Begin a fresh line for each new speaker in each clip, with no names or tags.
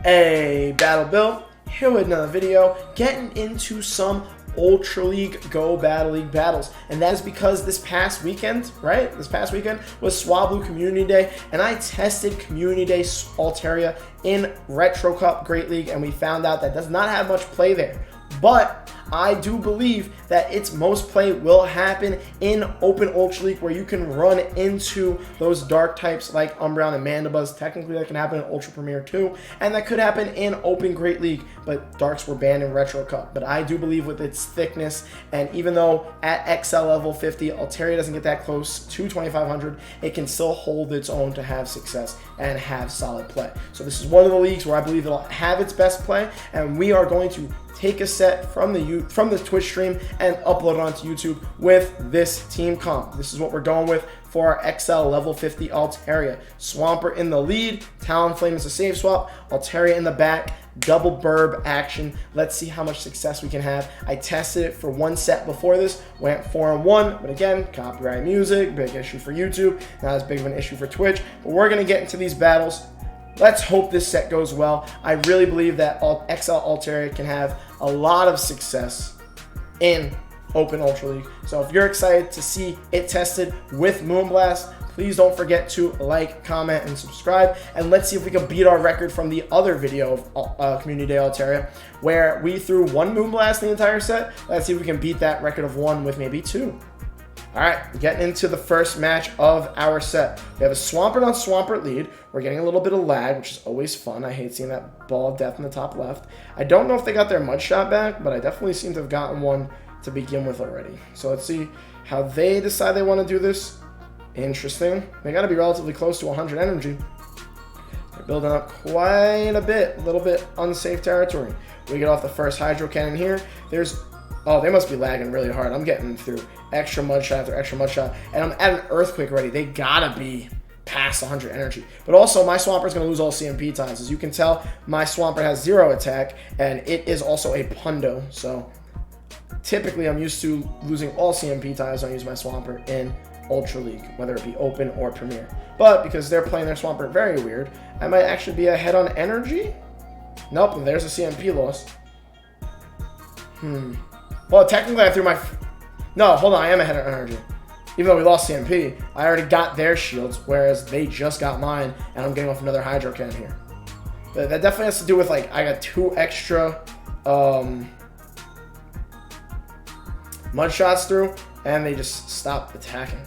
Hey, Battle Bill, here with another video, getting into some Ultra League Go Battle League battles. And that is because this past weekend, right? This past weekend was Swablu Community Day, and I tested Community Day Altaria in Retro Cup Great League, and we found out that does not have much play there. But I do believe that its most play will happen in Open Ultra League, where you can run into those dark types like Umbreon and Mandibuzz. Technically, that can happen in Ultra Premier too, and that could happen in Open Great League, but darks were banned in Retro Cup. But I do believe with its thickness, and even though at XL level 50, Altaria doesn't get that close to 2500, it can still hold its own to have success and have solid play. So this is one of the leagues where I believe it'll have its best play, and we are going to take a set from the Twitch stream and upload it onto YouTube with this team comp. This is what we're going with for our XL level 50 Altaria. Swampert in the lead, Talonflame is a safe swap, Altaria in the back, double burb action. Let's see how much success we can have. I tested it for one set before this, went 4-1, but again, copyright music, big issue for YouTube, not as big of an issue for Twitch, but we're gonna get into these battles. Let's hope this set goes well. I really believe that XL Altaria can have a lot of success in Open Ultra League. So if you're excited to see it tested with Moonblast, please don't forget to like, comment, and subscribe. And let's see if we can beat our record from the other video of Community Day Altaria, where we threw one Moonblast the entire set. Let's see if we can beat that record of one with maybe two. All right, getting into the first match of our set. We have a Swampert on Swampert lead. We're getting a little bit of lag, which is always fun. I hate seeing that ball of death in the top left. I don't know if they got their mud shot back, but I definitely seem to have gotten one to begin with already. So let's see how they decide they want to do this. Interesting. They got to be relatively close to 100 energy. They're building up quite a bit, a little bit unsafe territory. We get off the first Hydro Cannon here. Oh, they must be lagging really hard. I'm getting through extra mud shot after extra mud shot, and I'm at an Earthquake already. They gotta be past 100 energy. But also, my Swampert's gonna lose all CMP times. As you can tell, my Swampert has 0 attack, and it is also a Pundo. So typically, I'm used to losing all CMP times when I use my Swampert in Ultra League, whether it be Open or Premier. But because they're playing their Swampert very weird, I might actually be ahead on energy. Nope, there's a CMP loss. Well, technically, I threw my... No, hold on, I am ahead on energy. Even though we lost CMP, I already got their shields, whereas they just got mine, and I'm getting off another Hydro Cannon here. But that definitely has to do with, like, I got 2 extra mud shots through, and they just stopped attacking.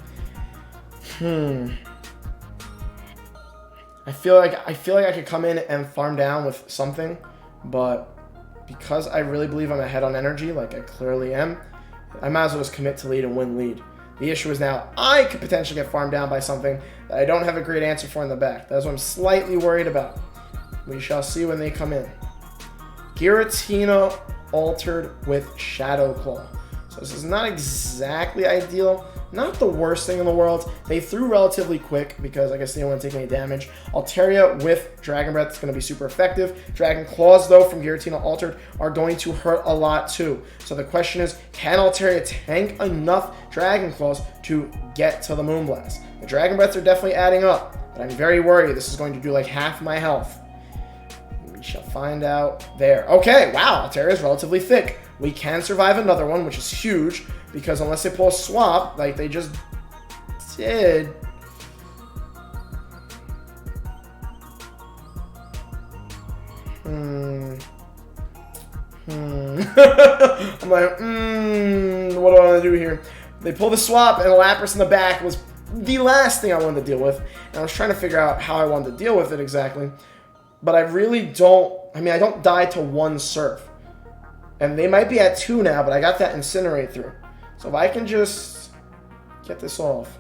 I feel like I could come in and farm down with something, but because I really believe I'm ahead on energy, like I clearly am, I might as well just commit to lead and win lead. The issue is now I could potentially get farmed down by something that I don't have a great answer for in the back. That's what I'm slightly worried about. We shall see when they come in. Giratina altered with Shadow Claw. So this is not exactly ideal. Not the worst thing in the world. They threw relatively quick because I guess they didn't want to take any damage. Altaria with Dragon Breath is going to be super effective. Dragon Claws, though, from Giratina Altered are going to hurt a lot, too. So the question is, can Altaria tank enough Dragon Claws to get to the Moonblast? The Dragon Breaths are definitely adding up, but I'm very worried this is going to do like half my health. We shall find out there. Okay, wow, Altaria is relatively thick. We can survive another one, which is huge, because unless they pull a swap, like they just did. I'm like, what do I want to do here? They pull the swap, and Lapras in the back was the last thing I wanted to deal with. And I was trying to figure out how I wanted to deal with it exactly. But I really don't, I don't die to 1 Surf. And they might be at 2 now, but I got that Incinerate through. So if I can just get this off.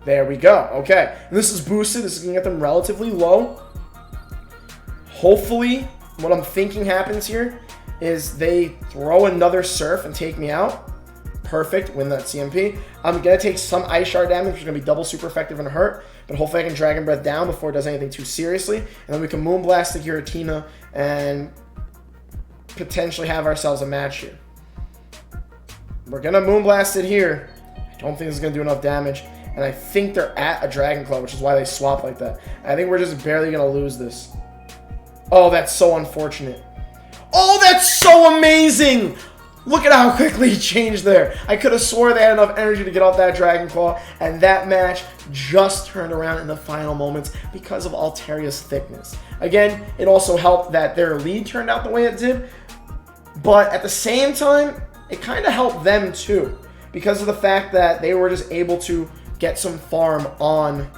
There we go. Okay. And this is boosted. This is going to get them relatively low. Hopefully, what I'm thinking happens here is they throw another Surf and take me out. Perfect. Win that CMP. I'm going to take some Ice Shard damage, which is going to be double super effective and hurt. But hopefully I can Dragon Breath down before it does anything too seriously. And then we can Moonblast the Giratina and potentially have ourselves a match here. We're going to Moonblast it here. I don't think it's going to do enough damage. And I think they're at a Dragon Claw, which is why they swap like that. I think we're just barely going to lose this. Oh, that's so unfortunate. Oh, that's so amazing! Look at how quickly he changed there. I could have swore they had enough energy to get off that Dragon Claw, and that match just turned around in the final moments because of Altaria's thickness. Again, it also helped that their lead turned out the way it did, but at the same time, it kind of helped them too, because of the fact that they were just able to get some farm on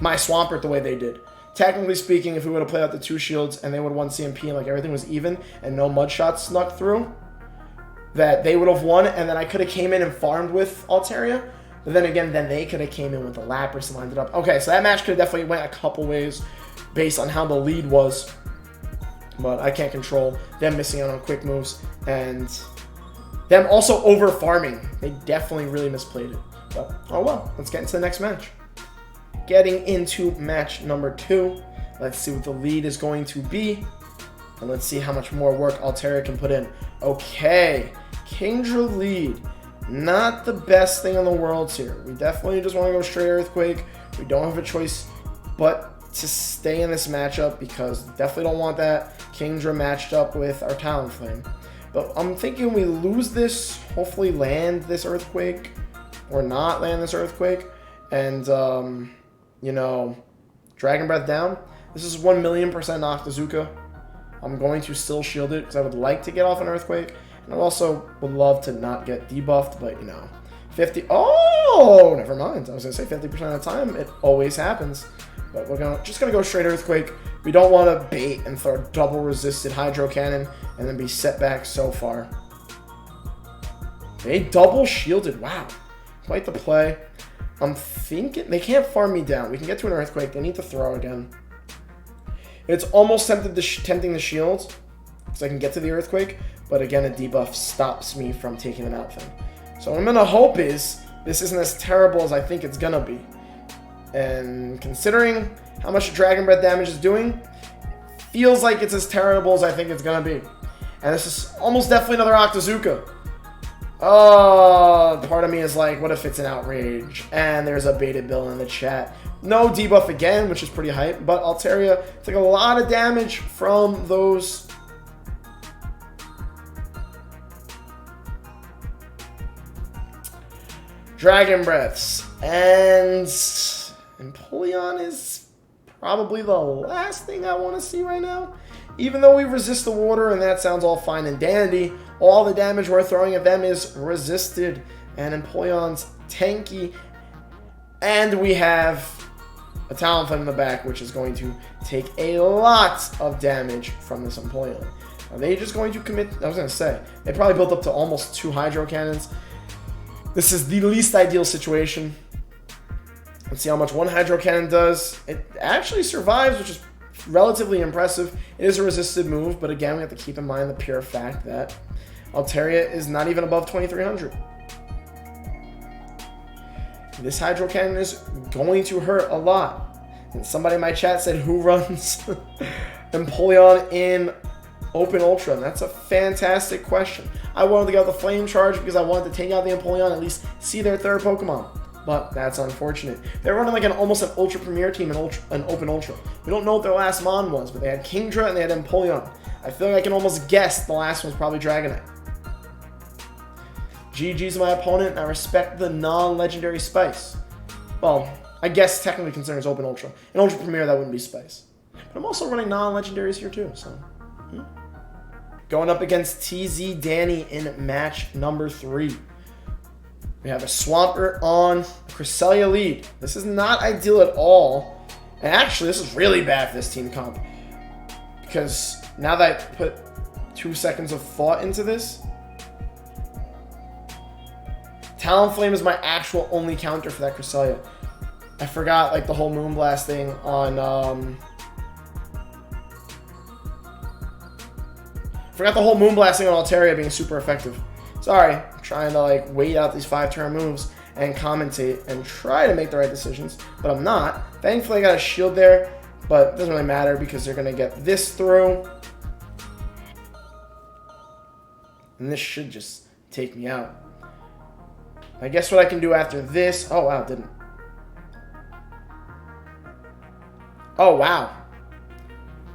my Swampert the way they did. Technically speaking, if we would have played out the 2 shields and they would have won CMP and like everything was even and no mud shots snuck through, that they would have won, and then I could have came in and farmed with Altaria. But then again, then they could have came in with the Lapras and lined it up. Okay, so that match could have definitely went a couple ways based on how the lead was. But I can't control them missing out on quick moves and them also over farming. They definitely really misplayed it. But oh well, let's get into the next match. Getting into match number 2. Let's see what the lead is going to be. And let's see how much more work Altaria can put in. Okay, Kingdra lead. Not the best thing in the world here. We definitely just want to go straight Earthquake. We don't have a choice but to stay in this matchup because definitely don't want that Kingdra matched up with our Talonflame. But I'm thinking we lose this, hopefully land this Earthquake or not land this Earthquake. And, you know, Dragon Breath down. This is 1,000,000% Noctizuka. I'm going to still shield it because I would like to get off an Earthquake. And I also would love to not get debuffed, but, you know, 50... Oh, never mind. I was going to say 50% of the time. It always happens. But we're just going to go straight Earthquake. We don't want to bait and throw a double resisted Hydro Cannon and then be set back so far. They double shielded. Wow. Quite the play. I'm thinking... They can't farm me down. We can get to an Earthquake. They need to throw again. It's almost tempting the shield because I can get to the Earthquake, but again, a debuff stops me from taking them out then. So what I'm going to hope is this isn't as terrible as I think it's going to be. And considering how much Dragon Breath damage is doing, feels like it's as terrible as I think it's going to be. And this is almost definitely another Octazooka. Oh, part of me is like, what if it's an Outrage? And there's a baited bill in the chat. No debuff again, which is pretty hype, but Altaria took a lot of damage from those Dragon Breaths. And Empoleon is probably the last thing I want to see right now. Even though we resist the water, and that sounds all fine and dandy, all the damage we're throwing at them is resisted. And Empoleon's tanky. And we have a Talonflame in the back, which is going to take a lot of damage from this Empoleon. Are they just going to commit? I was going to say, they probably built up to almost 2 Hydro Cannons. This is the least ideal situation. Let's see how much 1 Hydro Cannon does. It actually survives, which is relatively impressive. It is a resisted move, but again, we have to keep in mind the pure fact that Altaria is not even above 2,300. This Hydro Cannon is going to hurt a lot. And somebody in my chat said, who runs Empoleon in Open Ultra? And that's a fantastic question. I wanted to get the Flame Charge because I wanted to take out the Empoleon, at least see their 3rd Pokemon. But that's unfortunate. They're running like almost an Ultra Premier team in an Open Ultra. We don't know what their last Mon was, but they had Kingdra and they had Empoleon. I feel like I can almost guess the last one was probably Dragonite. GG's my opponent, and I respect the non-legendary Spice. Well, I guess technically considering it's Open Ultra. In Ultra Premier, that wouldn't be Spice. But I'm also running non-legendaries here too, so... Going up against TZ Danny in match number 3. We have a Swampert on Cresselia lead. This is not ideal at all. And actually, this is really bad for this team comp. Because now that I put 2 seconds of thought into this, Talonflame is my actual only counter for that Cresselia. I forgot like the whole Moonblast thing on forgot the whole Moonblast thing on Altaria being super effective. Sorry, I'm trying to like wait out these 5-turn moves and commentate and try to make the right decisions, but I'm not. Thankfully I got a shield there, but it doesn't really matter because they're gonna get this through. And this should just take me out. I guess what I can do after this... Oh, wow, it didn't. Oh, wow.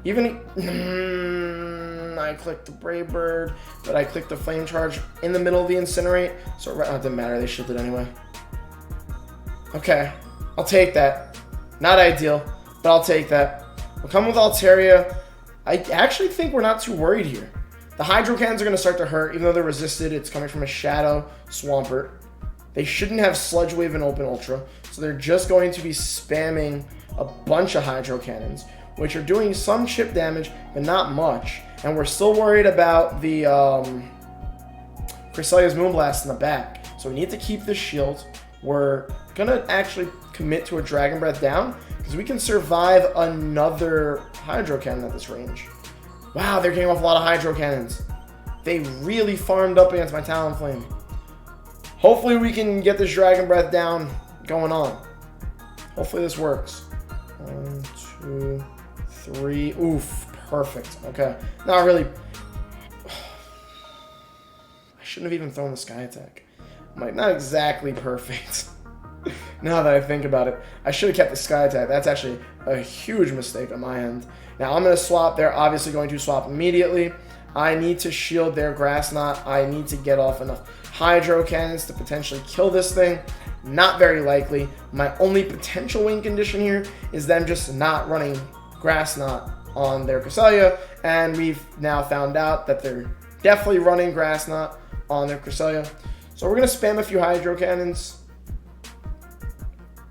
Even... I clicked the Brave Bird, but I clicked the Flame Charge in the middle of the Incinerate. So it didn't matter. They shielded anyway. Okay. I'll take that. Not ideal, but I'll take that. We'll come with Altaria. I actually think we're not too worried here. The Hydro Cannons are going to start to hurt, even though they're resisted. It's coming from a Shadow Swampert. They shouldn't have Sludge Wave and Open Ultra, so they're just going to be spamming a bunch of Hydro Cannons, which are doing some chip damage, but not much. And we're still worried about the Cresselia's Moonblast in the back. So we need to keep this shield. We're going to actually commit to a Dragon Breath down, because we can survive another Hydro Cannon at this range. Wow, they're getting off a lot of Hydro Cannons. They really farmed up against my Talonflame. Hopefully we can get this Dragon Breath down going on. Hopefully this works. 1, 2, 3. Oof, perfect. Okay. Not really. I shouldn't have even thrown the Sky Attack. Like, not exactly perfect. Now that I think about it, I should have kept the Sky Attack. That's actually a huge mistake on my end. Now I'm going to swap. They're obviously going to swap immediately. I need to shield their Grass Knot. I need to get off enough Hydro Cannons to potentially kill this thing. Not very likely. My only potential win condition here is them just not running Grass Knot on their Cresselia, and we've now found out that they're definitely running Grass Knot on their Cresselia. So we're going to spam a few Hydro Cannons.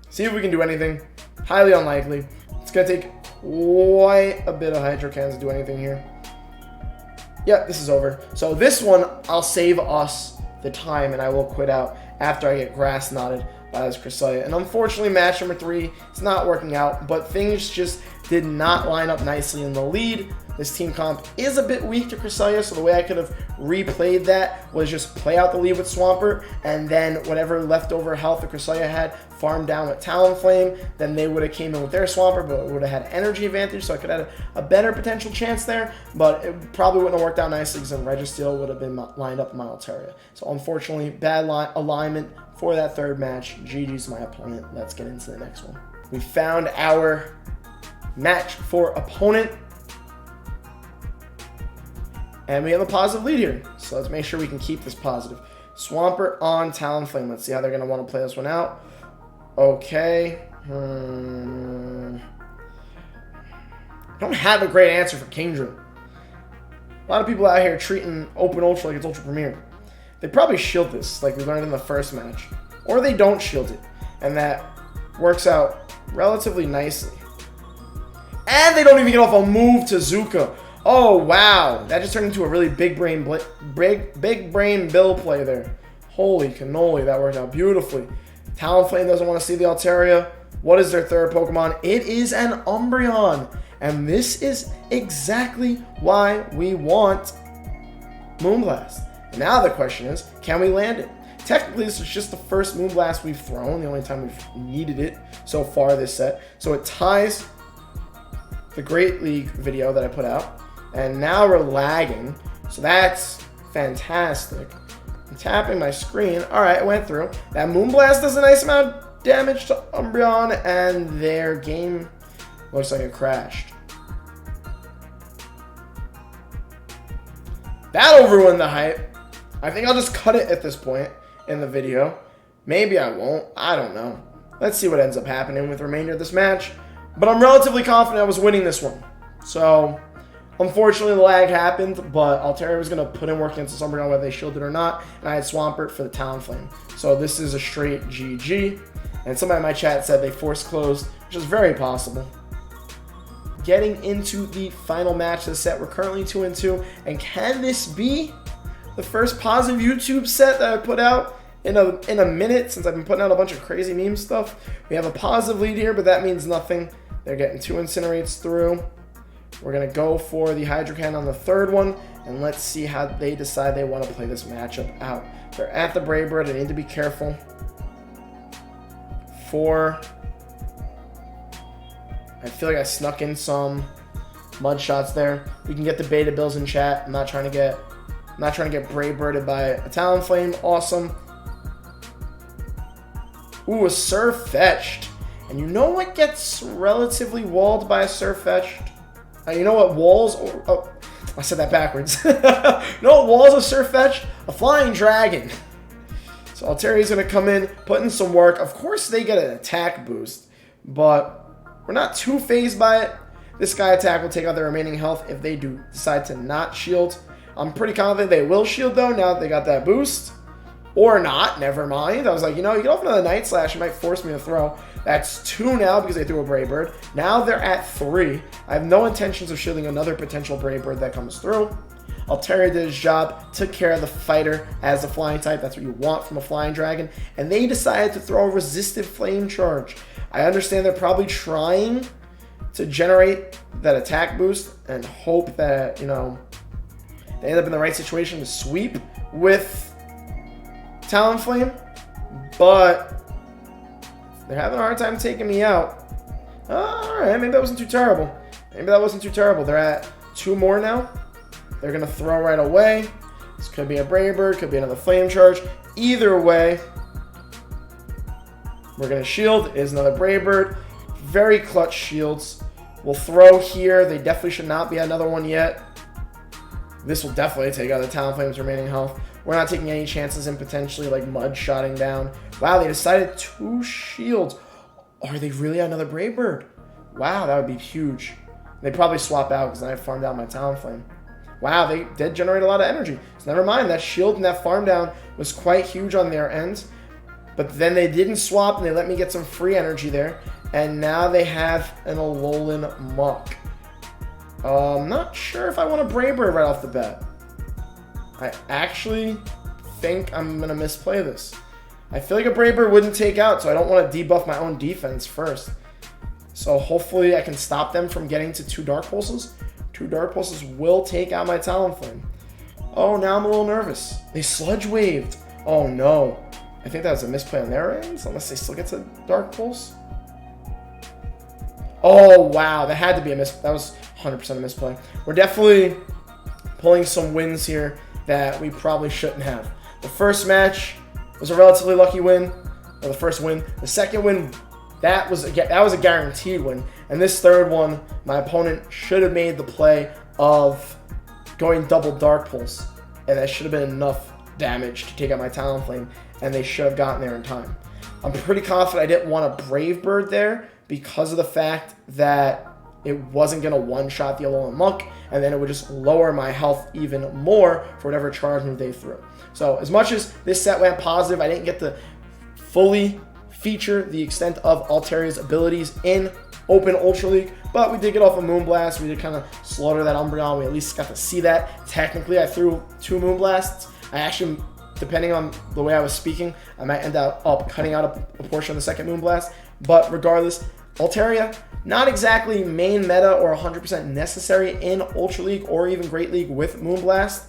See if we can do anything. Highly unlikely. It's going to take quite a bit of Hydro Cannons to do anything here. Yeah, this is over. So this one, I'll save us the time, and I will quit out after I get Grass Knotted by this Cresselia. And unfortunately, match number 3, it's not working out, but things just did not line up nicely in the lead. This team comp is a bit weak to Cresselia, so the way I could have replayed that was just play out the lead with Swampert, and then whatever leftover health the Cresselia had, farm down with Talonflame, then they would have came in with their Swampert, but it would have had energy advantage, so I could have had a better potential chance there, but it probably wouldn't have worked out nicely because then Registeel would have been lined up in my Altaria. So unfortunately, bad alignment for that third match. GG's my opponent. Let's get into the next one. We found our match for opponent, and we have a positive lead here, so let's make sure we can keep this positive. Swampert on Talonflame. Let's see how they're going to want to play this one out. Okay. Don't have a great answer for Kingdra. A lot of people out here treating Open Ultra like it's Ultra Premier. They probably shield this, like we learned in the first match. Or they don't shield it, and that works out relatively nicely. And they don't even get off a move to Zuka. Oh, wow. That just turned into a really big brain Bill play there. Holy cannoli, that worked out beautifully. Talonflame doesn't want to see the Altaria. What is their third Pokemon? It is an Umbreon. And this is exactly why we want Moonblast. Now the question is, can we land it? Technically, this is just the first Moonblast we've thrown, the only time we've needed it so far this set. So it ties the Great League video that I put out. And now we're lagging. So that's fantastic. I'm tapping my screen. All right, it went through. That Moonblast does a nice amount of damage to Umbreon, and their game looks like it crashed. That'll ruin the hype. I think I'll just cut it at this point in the video. Maybe I won't. I don't know. Let's see what ends up happening with the remainder of this match. But I'm relatively confident I was winning this one. So, unfortunately, the lag happened, but Altaria was going to put in work against the Umbreon whether they shielded or not, and I had Swampert for the Talonflame. So this is a straight GG. And somebody in my chat said they force closed, which is very possible. Getting into the final match of the set, we're currently 2-2, and can this be the first positive YouTube set that I put out in a minute, since I've been putting out a bunch of crazy meme stuff? We have a positive lead here, but that means nothing. They're getting 2 Incinerates through. We're going to go for the Hydro Cannon on the third one, and let's see how they decide they want to play this matchup out. They're at the Brave Bird. I need to be careful. 4. I feel like I snuck in some mud shots there. We can get the beta bills in chat. I'm not trying to get Brave Birded by a Talonflame. Awesome. Ooh, a Surf Fetched. And you know what gets relatively walled by a Surf Fetched? You know what? Walls, oh, I said that backwards. No, Walls of Surfetch, a Flying Dragon. So Altaria's going to come in, put in some work. Of course, they get an attack boost, but we're not too phased by it. This Sky Attack will take out their remaining health if they do decide to not shield. I'm pretty confident they will shield, though, now that they got that boost. Or not, never mind. I was like, you know, you get off another Night Slash, it might force me to throw. That's 2 now because they threw a Brave Bird. Now they're at 3. I have no intentions of shielding another potential Brave Bird that comes through. Altaria did his job, took care of the fighter as a flying type. That's what you want from a flying dragon. And they decided to throw a resistive flame charge. I understand they're probably trying to generate that attack boost and hope that, you know, they end up in the right situation to sweep with Talonflame. But they're having a hard time taking me out. Alright, maybe that wasn't too terrible. They're at 2 more now. They're going to throw right away. This could be a Brave Bird, could be another Flame Charge. Either way, we're going to shield. Is another Brave Bird. Very clutch shields. We'll throw here. They definitely should not be another one yet. This will definitely take out the Talonflame's remaining health. We're not taking any chances in potentially like mud shotting down. Wow, they decided 2 shields. Are they really another Brave Bird? Wow, that would be huge. They'd probably swap out because I farmed out my Talonflame. Wow, they did generate a lot of energy. So never mind, that shield and that farm down was quite huge on their end. But then they didn't swap and they let me get some free energy there. And now they have an Alolan Muck. I'm not sure if I want a Brave Bird right off the bat. I actually think I'm going to misplay this. I feel like a Brave Bird wouldn't take out, so I don't want to debuff my own defense first. So hopefully I can stop them from getting to 2 Dark Pulses. 2 Dark Pulses will take out my Talonflame. Oh, now I'm a little nervous. They Sludge Waved. Oh, no. I think that was a misplay on their ends, unless they still get to Dark Pulse. Oh, wow. That had to be a miss. That was 100% a misplay. We're definitely pulling some wins here that we probably shouldn't have. The first match was a relatively lucky win, or the first win. The second win, that was a guaranteed win. And this third one, my opponent should have made the play of going double Dark Pulse, and that should have been enough damage to take out my Talonflame, and they should have gotten there in time. I'm pretty confident I didn't want a Brave Bird there because of the fact that it wasn't going to one-shot the Alolan Muck, and then it would just lower my health even more for whatever charge move they threw. So as much as this set went positive, I didn't get to fully feature the extent of Altaria's abilities in Open Ultra League, but we did get off a Moonblast. We did kind of slaughter that Umbreon. We at least got to see that. Technically, I threw 2 Moonblasts. I actually, depending on the way I was speaking, I might end up cutting out a portion of the second Moonblast. But regardless, Altaria, not exactly main meta or 100% necessary in Ultra League or even Great League with Moonblast.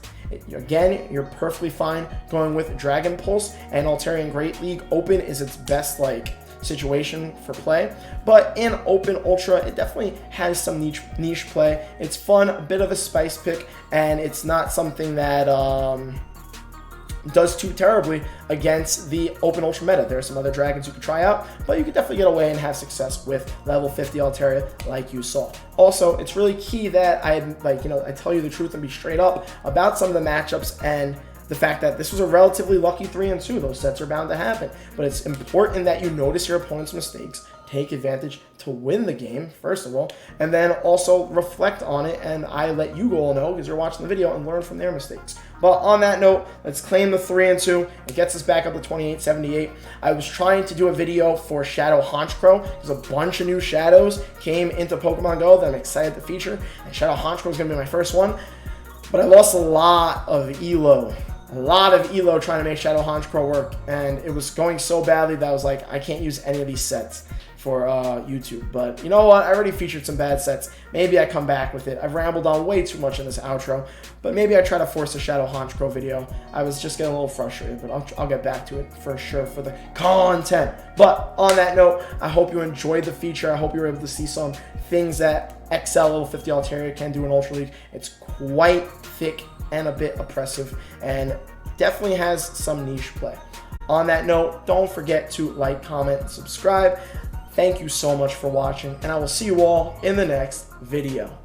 Again, you're perfectly fine going with Dragon Pulse, and Altaria in Great League Open is its best situation for play. But in Open Ultra, it definitely has some niche play. It's fun, a bit of a spice pick, and it's not something that does too terribly against the Open Ultra meta. There are some other dragons you could try out, but you could definitely get away and have success with level 50 Altaria like you saw. Also, it's really key that I tell you the truth and be straight up about some of the matchups and the fact that this was a relatively lucky 3-2. Those sets are bound to happen, but it's important that you notice your opponent's mistakes, take advantage to win the game, first of all, and then also reflect on it, and I let you all know because you're watching the video and learn from their mistakes. But on that note, let's claim the 3-2. It gets us back up to 2878. I was trying to do a video for Shadow Honchkrow because a bunch of new shadows came into Pokemon Go that I'm excited to feature, and Shadow Honchkrow is going to be my first one, but I lost a lot of elo. Trying to make Shadow Honchkrow work, and it was going so badly that I was like, I can't use any of these sets for YouTube. But you know what? I already featured some bad sets. Maybe I come back with it. I've rambled on way too much in this outro, but maybe I try to force a Shadow Honchkrow video. I was just getting a little frustrated, but I'll get back to it for sure for the content. But on that note, I hope you enjoyed the feature. I hope you were able to see some things that XL Level 50 Altaria can do in Ultra League. It's quite thick and a bit oppressive, and definitely has some niche play. On that note, don't forget to like, comment, and subscribe. Thank you so much for watching, and I will see you all in the next video.